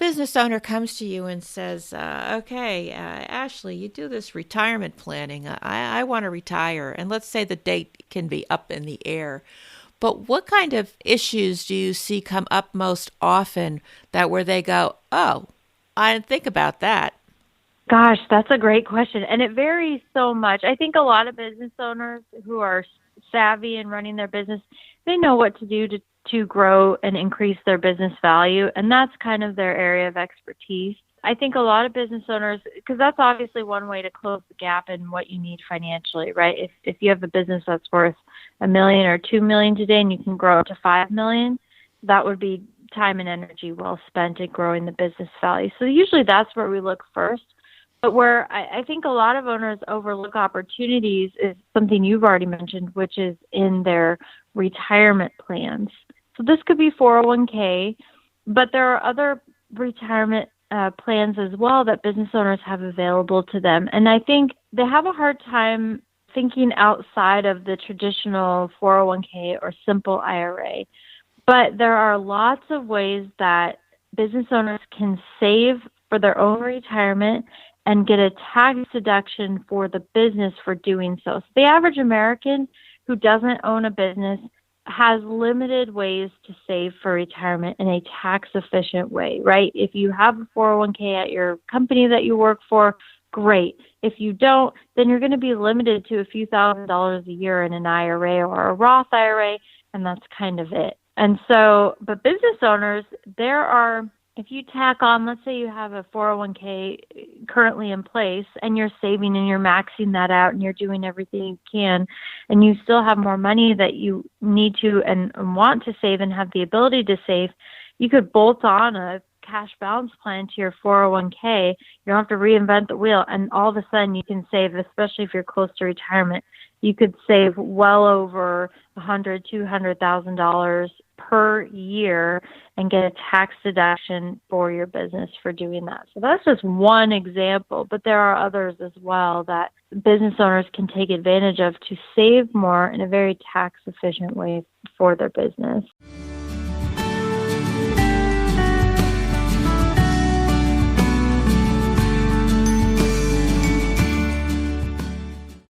business owner comes to you and says, okay, Ashley, you do this retirement planning. I want to retire. And let's say the date can be up in the air. But what kind of issues do you see come up most often that where they go, oh, I didn't think about that? Gosh, that's a great question. And it varies so much. I think a lot of business owners who are savvy in running their business, they know what to do to grow and increase their business value. And that's kind of their area of expertise. I think a lot of business owners, because that's obviously one way to close the gap in what you need financially, right? If you have a business that's worth $1 million or $2 million today and you can grow it to $5 million, that would be time and energy well spent in growing the business value. So usually that's where we look first. But where I think a lot of owners overlook opportunities is something you've already mentioned, which is in their retirement plans. So this could be 401k, but there are other retirement plans as well that business owners have available to them. And I think they have a hard time thinking outside of the traditional 401k or simple IRA. But there are lots of ways that business owners can save for their own retirement and get a tax deduction for the business for doing so. So the average American who doesn't own a business has limited ways to save for retirement in a tax-efficient way, right? If you have a 401k at your company that you work for, great. If you don't, then you're going to be limited to a few $1,000s a year in an IRA or a Roth IRA, and that's kind of it. And so, but business owners, if you tack on, let's say you have a 401k currently in place and you're saving and you're maxing that out and you're doing everything you can, and you still have more money that you need to and want to save and have the ability to save, you could bolt on a cash balance plan to your 401k. You don't have to reinvent the wheel, and all of a sudden you can save, especially if you're close to retirement. You could save well over $100,000, $200,000 per year and get a tax deduction for your business for doing that. So that's just one example, but there are others as well that business owners can take advantage of to save more in a very tax efficient way for their business.